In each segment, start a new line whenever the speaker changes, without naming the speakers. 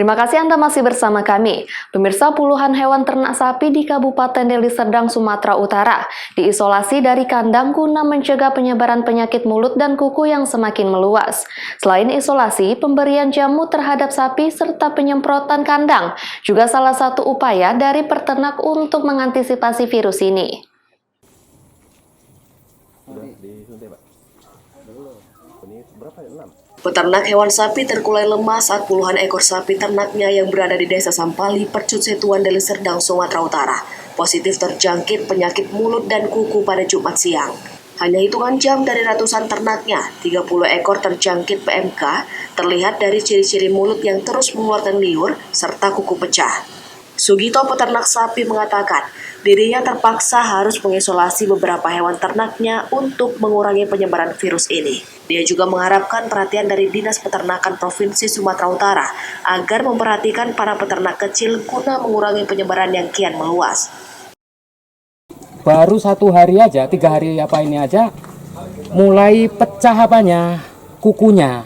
Terima kasih Anda masih bersama kami. Pemirsa, puluhan hewan ternak sapi di Kabupaten Deli Serdang, Sumatera Utara diisolasi dari kandang guna mencegah penyebaran penyakit mulut dan kuku yang semakin meluas. Selain isolasi, pemberian jamu terhadap sapi serta penyemprotan kandang juga salah satu upaya dari peternak untuk mengantisipasi virus ini.
Peternak hewan sapi terkulai lemah saat puluhan ekor sapi ternaknya yang berada di Desa Sampali, Percut Setuan, Deli Serdang, Sumatera Utara positif terjangkit penyakit mulut dan kuku pada Jumat siang. Hanya hitungan jam dari ratusan ternaknya, 30 ekor terjangkit PMK terlihat dari ciri-ciri mulut yang terus mengeluarkan liur serta kuku pecah. Sugito, peternak sapi, mengatakan dirinya terpaksa harus mengisolasi beberapa hewan ternaknya untuk mengurangi penyebaran virus ini. Dia juga mengharapkan perhatian dari Dinas Peternakan Provinsi Sumatera Utara agar memperhatikan para peternak kecil guna mengurangi penyebaran yang kian meluas.
Baru 1 hari aja, 3 hari ini aja, mulai pecah kukunya.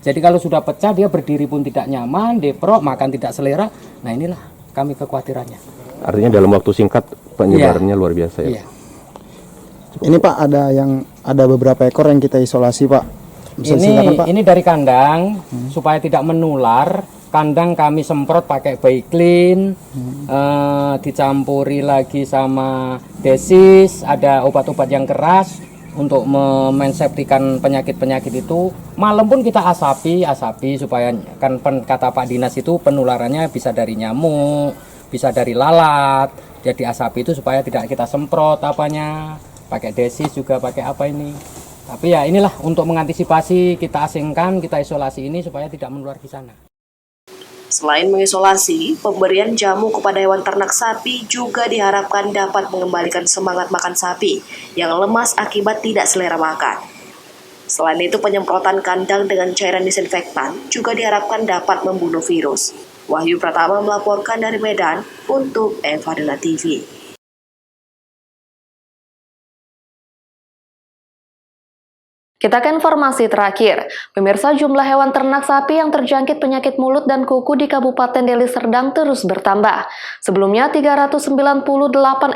Jadi kalau sudah pecah dia berdiri pun tidak nyaman, deprok, makan tidak selera. Nah inilah kami kekhawatirannya.
Artinya dalam waktu singkat penyebarannya luar biasa ya.
Iya.
Ini Pak ada beberapa ekor yang kita isolasi Pak. Pak.
Ini dari kandang supaya tidak menular. Kandang kami semprot pakai Baiklin, dicampuri lagi sama desis, ada obat-obat yang keras untuk menseptikan penyakit-penyakit itu. Malam pun kita asapi supaya kan kata Pak Dinas itu penularannya bisa dari nyamuk, bisa dari lalat. Jadi asapi itu supaya tidak kita semprot pakai desis juga pakai Tapi ya inilah untuk mengantisipasi kita asingkan, kita isolasi ini supaya tidak menular di sana.
Selain mengisolasi, pemberian jamu kepada hewan ternak sapi juga diharapkan dapat mengembalikan semangat makan sapi yang lemas akibat tidak selera makan. Selain itu, penyemprotan kandang dengan cairan disinfektan juga diharapkan dapat membunuh virus. Wahyu Pratama melaporkan dari Medan untuk Evadela TV.
Kita ke informasi terakhir. Pemirsa, jumlah hewan ternak sapi yang terjangkit penyakit mulut dan kuku di Kabupaten Deli Serdang terus bertambah. Sebelumnya 398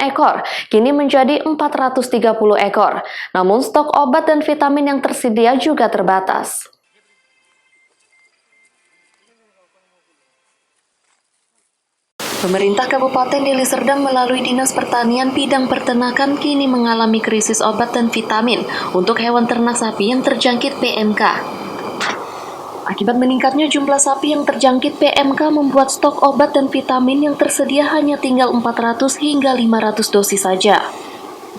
ekor, kini menjadi 430 ekor. Namun stok obat dan vitamin yang tersedia juga terbatas. Pemerintah Kabupaten Deli Serdang melalui Dinas Pertanian Bidang Peternakan kini mengalami krisis obat dan vitamin untuk hewan ternak sapi yang terjangkit PMK. Akibat meningkatnya jumlah sapi yang terjangkit PMK membuat stok obat dan vitamin yang tersedia hanya tinggal 400 hingga 500 dosis saja.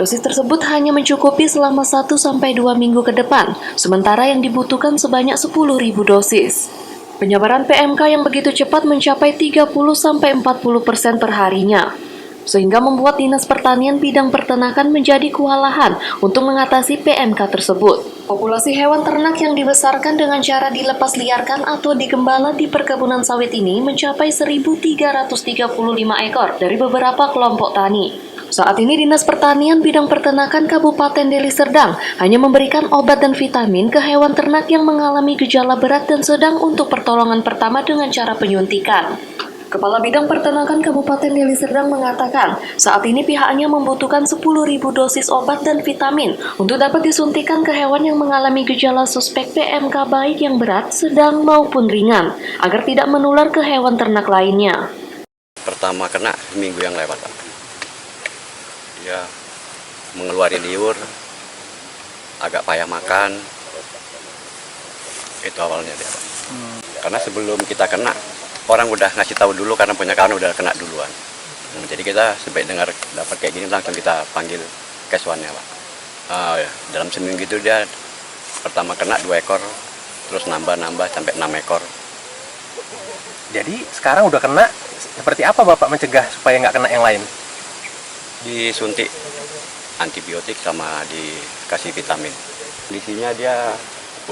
Dosis tersebut hanya mencukupi selama 1-2 minggu ke depan, sementara yang dibutuhkan sebanyak 10.000 dosis. Penyebaran PMK yang begitu cepat mencapai 30-40% perharinya, sehingga membuat Dinas Pertanian Bidang Peternakan menjadi kewalahan untuk mengatasi PMK tersebut. Populasi hewan ternak yang dibesarkan dengan cara dilepas liarkan atau digembala di perkebunan sawit ini mencapai 1.335 ekor dari beberapa kelompok tani. Saat ini Dinas Pertanian Bidang Peternakan Kabupaten Deli Serdang hanya memberikan obat dan vitamin ke hewan ternak yang mengalami gejala berat dan sedang untuk pertolongan pertama dengan cara penyuntikan. Kepala Bidang Peternakan Kabupaten Deli Serdang mengatakan, saat ini pihaknya membutuhkan 10.000 dosis obat dan vitamin untuk dapat disuntikan ke hewan yang mengalami gejala suspek PMK baik yang berat, sedang maupun ringan, agar tidak menular ke hewan ternak lainnya.
Pertama kena minggu yang lewat, Pak. Dia mengeluarkan liur, agak payah makan, itu awalnya dia, Pak. Karena sebelum kita kena, orang udah ngasih tahu dulu karena punya kawan udah kena duluan. Jadi kita sampai dengar dapat kayak gini langsung kita panggil keswannya, Pak. Dalam seminggu itu dia pertama kena 2 ekor, terus nambah sampai 6 ekor.
Jadi sekarang udah kena, seperti apa Bapak mencegah supaya nggak kena yang lain?
Disuntik antibiotik sama dikasih vitamin. Kondisinya dia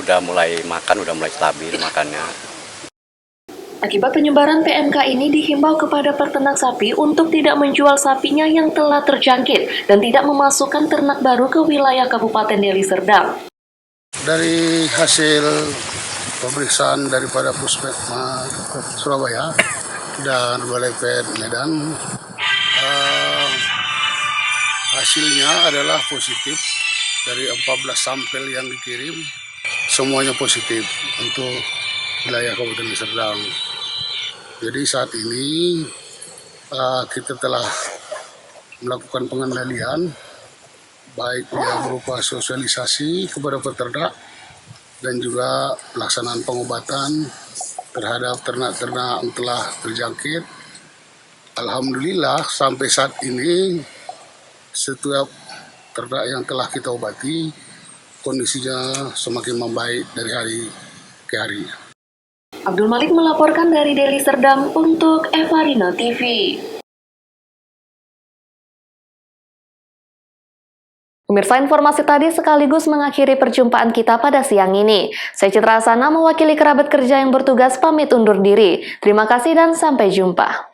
udah mulai makan, udah mulai stabil makannya.
Akibat penyebaran PMK ini dihimbau kepada peternak sapi untuk tidak menjual sapinya yang telah terjangkit dan tidak memasukkan ternak baru ke wilayah Kabupaten Deli Serdang.
Dari hasil pemeriksaan daripada Puskesmas Surabaya dan Balai Pet Medan. Hasilnya adalah positif dari 14 sampel yang dikirim, semuanya positif untuk wilayah Kabupaten Serdang. Jadi saat ini kita telah melakukan pengendalian, baik yang berupa sosialisasi kepada peternak dan juga pelaksanaan pengobatan terhadap ternak-ternak yang telah terjangkit. Alhamdulillah sampai saat ini setiap ternak yang telah kita obati kondisinya semakin membaik dari hari ke hari.
Abdul Malik melaporkan dari Deli Serdang untuk Evarino TV. Pemirsa, informasi tadi sekaligus mengakhiri perjumpaan kita pada siang ini. Saya Citra Asana mewakili kerabat kerja yang bertugas pamit undur diri. Terima kasih dan sampai jumpa.